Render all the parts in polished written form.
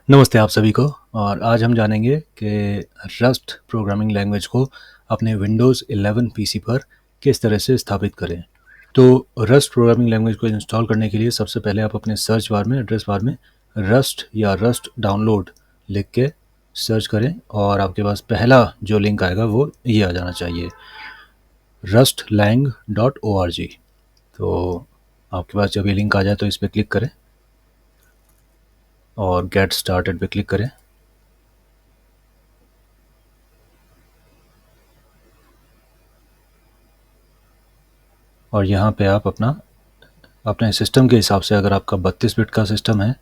नमस्ते आप सभी को। और आज हम जानेंगे कि रस्ट प्रोग्रामिंग लैंग्वेज को अपने विंडोज़ 11 पीसी पर किस तरह से स्थापित करें। तो रस्ट प्रोग्रामिंग लैंग्वेज को इंस्टॉल करने के लिए सबसे पहले आप अपने सर्च बार में, एड्रेस बार में रस्ट या रस्ट डाउनलोड लिख के सर्च करें और आपके पास पहला जो लिंक आएगा वो ये आ जाना चाहिए, rustlang.org। तो आपके पास जब ये लिंक आ जाए तो इस पर क्लिक करें और गेट स्टार्टेड पे क्लिक करें। और यहाँ पे आप अपने सिस्टम के हिसाब से, अगर आपका 32 बिट का सिस्टम है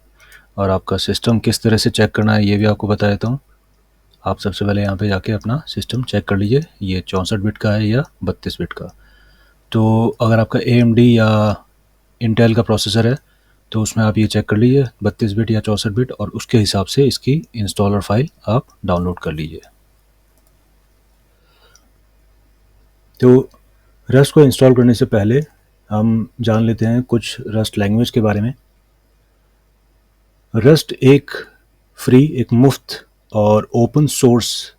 और आपका सिस्टम किस तरह से चेक करना है ये भी आपको बता देता हूँ। आप सबसे पहले यहाँ पे जाके अपना सिस्टम चेक कर लीजिए, ये 64 बिट का है या 32 बिट का। तो अगर आपका AMD या इंटेल का प्रोसेसर है तो उसमें आप ये चेक कर लीजिए 32 बिट या 64 बिट, और उसके हिसाब से इसकी इंस्टॉलर फाइल आप डाउनलोड कर लीजिए। तो रस्ट को इंस्टॉल करने से पहले हम जान लेते हैं कुछ रस्ट लैंग्वेज के बारे में। रस्ट एक फ्री, एक मुफ्त और ओपन सोर्स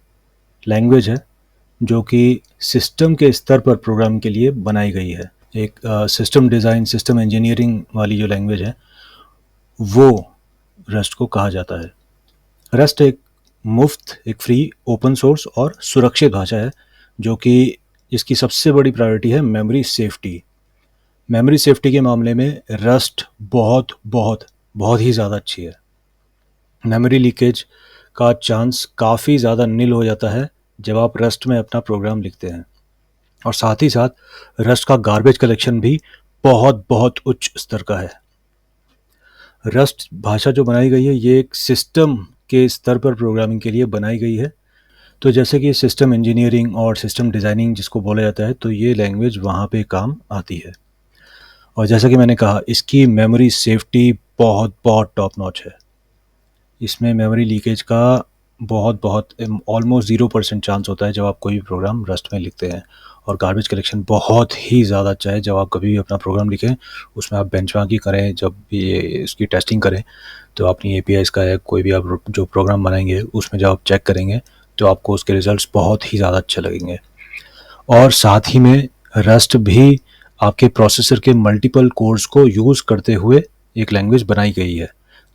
लैंग्वेज है जो कि सिस्टम के स्तर पर प्रोग्राम के लिए बनाई गई है। एक सिस्टम डिज़ाइन, सिस्टम इंजीनियरिंग वाली जो लैंग्वेज है वो रस्ट को कहा जाता है। रस्ट एक मुफ्त, एक फ्री, ओपन सोर्स और सुरक्षित भाषा है जो कि इसकी सबसे बड़ी प्रायोरिटी है मेमोरी सेफ्टी। मेमोरी सेफ्टी के मामले में रस्ट बहुत बहुत बहुत ही ज़्यादा अच्छी है। मेमोरी लीकेज का चांस काफ़ी ज़्यादा नील हो जाता है जब आप रस्ट में अपना प्रोग्राम लिखते हैं, और साथ ही साथ रस्ट का गार्बेज कलेक्शन भी बहुत बहुत उच्च स्तर का है। रस्ट भाषा जो बनाई गई है ये एक सिस्टम के स्तर पर प्रोग्रामिंग के लिए बनाई गई है। तो जैसे कि सिस्टम इंजीनियरिंग और सिस्टम डिज़ाइनिंग जिसको बोला जाता है, तो ये लैंग्वेज वहाँ पे काम आती है। और जैसा कि मैंने कहा, इसकी मेमोरी सेफ्टी बहुत बहुत टॉप नॉच है। इसमें मेमोरी लीकेज का बहुत बहुत ऑलमोस्ट 0% चांस होता है जब आप कोई भी प्रोग्राम रस्ट में लिखते हैं। और गार्बेज कलेक्शन बहुत ही ज़्यादा अच्छा है। जब आप कभी भी अपना प्रोग्राम लिखें उसमें आप बेंचमार्किंग करें, जब भी इसकी टेस्टिंग करें तो अपनी APIs का है, कोई भी आप जो प्रोग्राम बनाएंगे उसमें जब आप चेक करेंगे तो आपको उसके रिजल्ट्स बहुत ही ज़्यादा अच्छे लगेंगे। और साथ ही में रस्ट भी आपके प्रोसेसर के मल्टीपल कोर्स को यूज़ करते हुए एक लैंग्वेज बनाई गई है।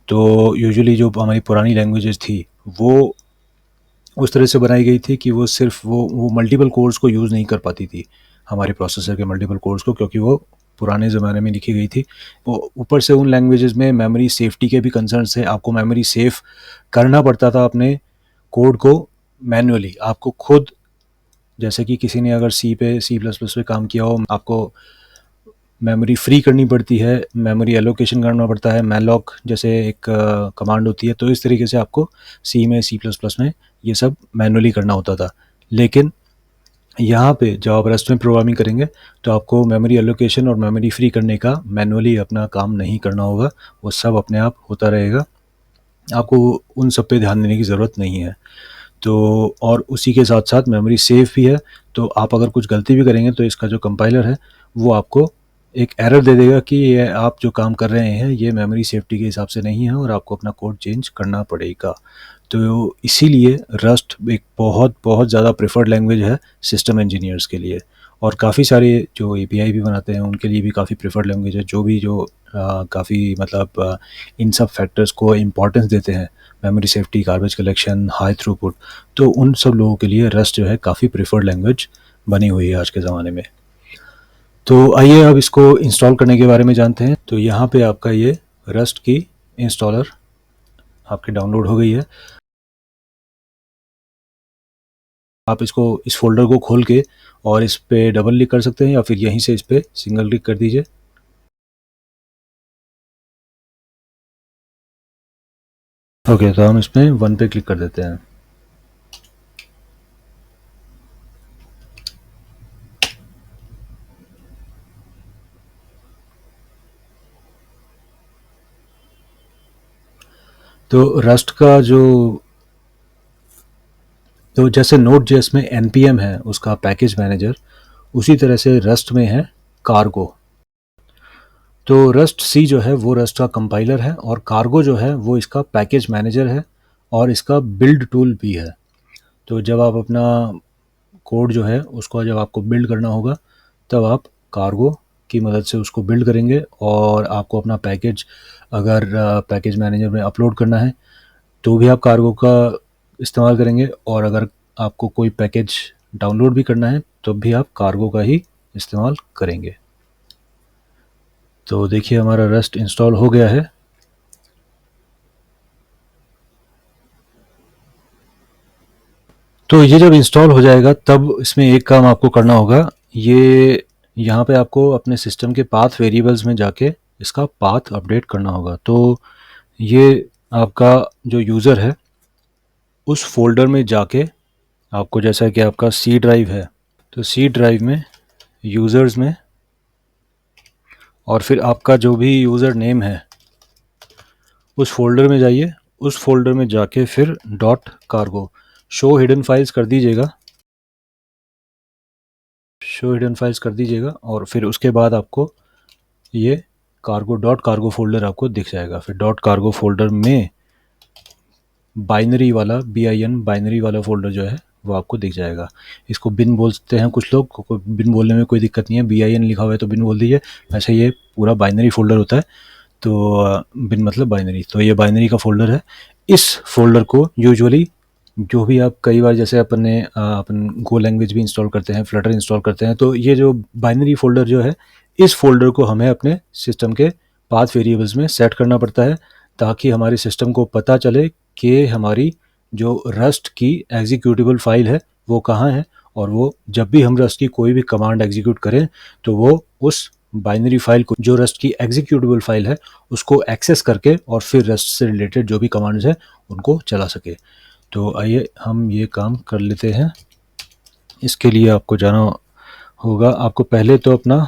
तो यूजुअली जो हमारी पुरानी लैंग्वेजेस थी वो उस तरह से बनाई गई थी कि वो सिर्फ वो मल्टीपल कोर्स को यूज़ नहीं कर पाती थी, हमारे प्रोसेसर के मल्टीपल कोर्स को, क्योंकि वो पुराने ज़माने में लिखी गई थी। वो ऊपर से उन लैंग्वेजेस में मेमोरी सेफ्टी के भी कंसर्न थे। आपको मेमोरी सेफ करना पड़ता था अपने कोड को मैन्युअली, आपको खुद। जैसे कि किसी ने अगर C++ पे काम किया हो, आपको मेमोरी फ्री करनी पड़ती है, मेमोरी एलोकेशन करना पड़ता है, मैलॉक जैसे एक कमांड होती है। तो इस तरीके से आपको C++ में ये सब मैनुअली करना होता था। लेकिन यहाँ पे जब आप रस्ट में प्रोग्रामिंग करेंगे तो आपको मेमोरी एलोकेशन और मेमोरी फ्री करने का मैनुअली अपना काम नहीं करना होगा, वो सब अपने आप होता रहेगा। आपको उन सब पे ध्यान देने की ज़रूरत नहीं है। तो और उसी के साथ साथ मेमोरी सेफ भी है। तो आप अगर कुछ गलती भी करेंगे तो इसका जो कंपाइलर है वो आपको एक एरर दे देगा कि ये आप जो काम कर रहे हैं ये मेमोरी सेफ्टी के हिसाब से नहीं है और आपको अपना कोड चेंज करना पड़ेगा। तो इसीलिए रस्ट एक बहुत बहुत ज़्यादा प्रेफर्ड लैंग्वेज है सिस्टम इंजीनियर्स के लिए। और काफ़ी सारे जो API भी बनाते हैं उनके लिए भी काफ़ी प्रेफर्ड लैंग्वेज है, जो काफ़ी मतलब इन सब फैक्टर्स को इम्पोर्टेंस देते हैं, memory safety, garbage collection, high throughput. तो उन सब लोगों के लिए रस्ट जो है काफ़ी प्रेफर्ड लैंग्वेज बनी हुई है आज के ज़माने में। तो आइए अब इसको इंस्टॉल करने के बारे में जानते हैं। तो यहाँ पे आपका ये रस्ट की इंस्टॉलर आपकी डाउनलोड हो गई है। आप इसको, इस फोल्डर को खोल के और इस पे डबल क्लिक कर सकते हैं या फिर यहीं से इस पे सिंगल क्लिक कर दीजिए। ओके, तो हम इसमें 1 पे क्लिक कर देते हैं। तो रस्ट का तो जैसे Node.js में npm है उसका पैकेज मैनेजर, उसी तरह से रस्ट में है कार्गो। तो रस्ट सी जो है वो रस्ट का कंपाइलर है और कार्गो जो है वो इसका पैकेज मैनेजर है और इसका बिल्ड टूल भी है। तो जब आप अपना कोड जो है उसको जब आपको बिल्ड करना होगा तब आप कार्गो की मदद से उसको बिल्ड करेंगे और आपको अपना पैकेज अगर पैकेज मैनेजर में अपलोड करना है तो भी आप कार्गो का इस्तेमाल करेंगे और अगर आपको कोई पैकेज डाउनलोड भी करना है तो भी आप कार्गो का ही इस्तेमाल करेंगे। तो देखिए हमारा रस्ट इंस्टॉल हो गया है। तो ये जब इंस्टॉल हो जाएगा तब इसमें एक काम आपको करना होगा, ये यहाँ पे आपको अपने सिस्टम के पाथ वेरिएबल्स में जाके इसका पाथ अपडेट करना होगा। तो ये आपका जो यूज़र है उस फोल्डर में जाके आपको, जैसा कि आपका सी ड्राइव है तो सी ड्राइव में यूज़र्स में और फिर आपका जो भी यूज़र नेम है उस फोल्डर में जाइए। उस फोल्डर में जाके फिर dot cargo show hidden files कर दीजिएगा, शो हिडन फाइल्स कर दीजिएगा और फिर उसके बाद आपको ये कार्गो डॉट कार्गो फोल्डर आपको दिख जाएगा। फिर डॉट कार्गो फोल्डर में बाइनरी वाला BIN बाइनरी वाला फोल्डर जो है वो आपको दिख जाएगा। इसको बिन बोलते हैं कुछ लोग, बिन बोलने में कोई दिक्कत नहीं है, BIN लिखा हुआ है तो बिन बोल दीजिए। वैसे ये पूरा बाइनरी फोल्डर होता है, तो बिन मतलब बाइनरी, तो ये बाइनरी का फोल्डर है। इस फोल्डर को यूजुअली जो भी आप कई बार जैसे अपन गो लैंग्वेज भी इंस्टॉल करते हैं, फ्लटर इंस्टॉल करते हैं, तो ये जो बाइनरी फोल्डर जो है इस फोल्डर को हमें अपने सिस्टम के पाथ वेरिएबल्स में सेट करना पड़ता है ताकि हमारे सिस्टम को पता चले कि हमारी जो रस्ट की एग्जीक्यूटेबल फाइल है वो कहाँ है और वो जब भी हम रस्ट की कोई भी कमांड एग्जीक्यूट करें तो वो उस बाइनरी फाइल को, जो रस्ट की एग्जीक्यूटेबल फाइल है, उसको एक्सेस करके और फिर रस्ट से रिलेटेड जो भी कमांड्स हैं उनको चला सके। तो आइए हम ये काम कर लेते हैं। इसके लिए आपको जाना होगा, आपको पहले तो अपना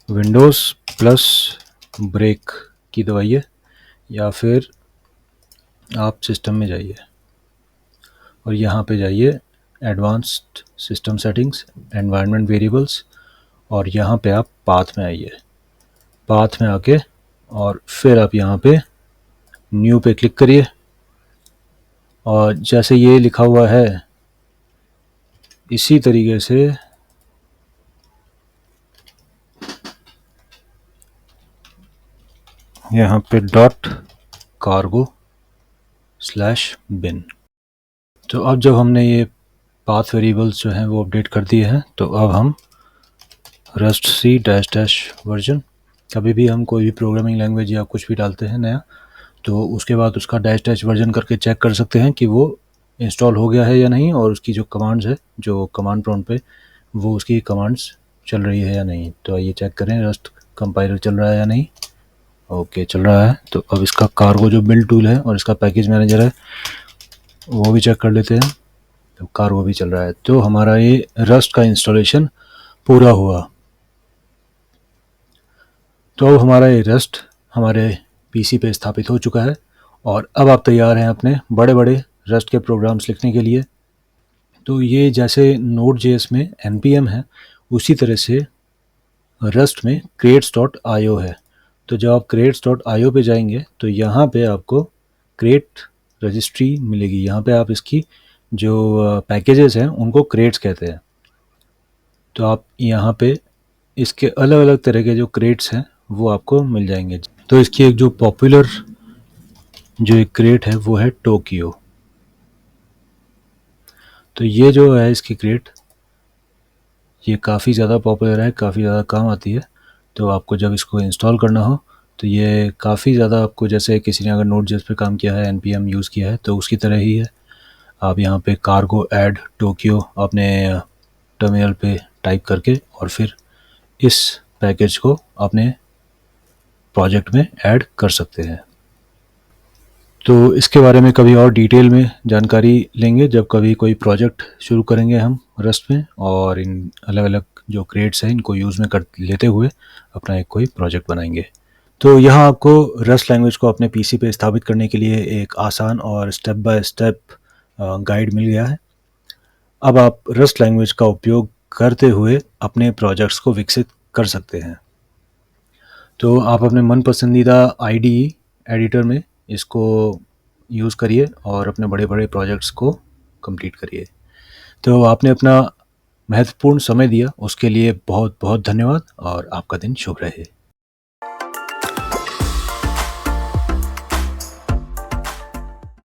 विंडोज़ प्लस ब्रेक की दबाइए या फिर आप सिस्टम में जाइए और यहाँ पे जाइए advanced system settings, environment variables और यहाँ पे आप पाथ में आइए। पाथ में आके और फिर आप यहाँ पे न्यू पे क्लिक करिए और जैसे ये लिखा हुआ है इसी तरीके से यहाँ पे डॉट कार्गो स्लैश बिन। तो अब जब हमने ये पाथ वेरिएबल्स जो हैं वो अपडेट कर दिए हैं तो अब हम Rust C dash dash version, कभी भी हम कोई भी प्रोग्रामिंग लैंग्वेज या कुछ भी डालते हैं नया तो उसके बाद उसका डैश डैश वर्जन करके चेक कर सकते हैं कि वो इंस्टॉल हो गया है या नहीं और उसकी जो कमांड्स है, जो कमांड प्रॉम्प्ट पे वो उसकी कमांड्स चल रही है या नहीं। तो आइए चेक करें रस्ट कंपाइलर चल रहा है या नहीं। ओके चल रहा है। तो अब इसका कार्गो जो बिल्ड टूल है और इसका पैकेज मैनेजर है वो भी चेक कर लेते हैं। तो कार्गो भी चल रहा है। तो हमारा ये रस्ट का इंस्टॉलेशन पूरा हुआ। तो अब हमारा ये रस्ट हमारे PC पे स्थापित हो चुका है और अब आप तैयार हैं अपने बड़े बड़े रस्ट के प्रोग्राम्स लिखने के लिए। तो ये जैसे Node.js में npm है उसी तरह से रस्ट में crates.io है। तो जब आप crates.io पे जाएंगे तो यहाँ पे आपको क्रेट रजिस्ट्री मिलेगी। यहाँ पे आप इसकी जो पैकेजेस हैं उनको क्रेट्स कहते हैं। तो आप यहाँ पे इसके अलग अलग तरह के जो क्रेट्स हैं वो आपको मिल जाएंगे। तो इसकी एक जो पॉपुलर जो एक क्रेट है वो है टोक्यो। तो ये जो है इसकी क्रेट ये काफ़ी ज़्यादा पॉपुलर है, काफ़ी ज़्यादा काम आती है। तो आपको जब इसको इंस्टॉल करना हो तो ये काफ़ी ज़्यादा आपको, जैसे किसी ने अगर Node.js पे काम किया है, npm यूज़ किया है तो उसकी तरह ही है। आप यहाँ पे कार्गो ऐड टोक्यो अपने टर्मिनल पे टाइप करके और फिर इस पैकेज को अपने प्रोजेक्ट में ऐड कर सकते हैं। तो इसके बारे में कभी और डिटेल में जानकारी लेंगे जब कभी कोई प्रोजेक्ट शुरू करेंगे हम रस्ट में, और इन अलग अलग जो क्रेट्स हैं इनको यूज़ में कर लेते हुए अपना एक कोई प्रोजेक्ट बनाएंगे। तो यहाँ आपको रस्ट लैंग्वेज को अपने PC पे स्थापित करने के लिए एक आसान और स्टेप बाय स्टेप गाइड मिल गया है। अब आप रस्ट लैंग्वेज का उपयोग करते हुए अपने प्रोजेक्ट्स को विकसित कर सकते हैं। तो आप अपने मन पसंदीदा आईडीई एडिटर में इसको यूज़ करिए और अपने बड़े-बड़े प्रोजेक्ट्स को कंप्लीट करिए। तो आपने अपना महत्वपूर्ण समय दिया, उसके लिए बहुत-बहुत धन्यवाद और आपका दिन शुभ रहे।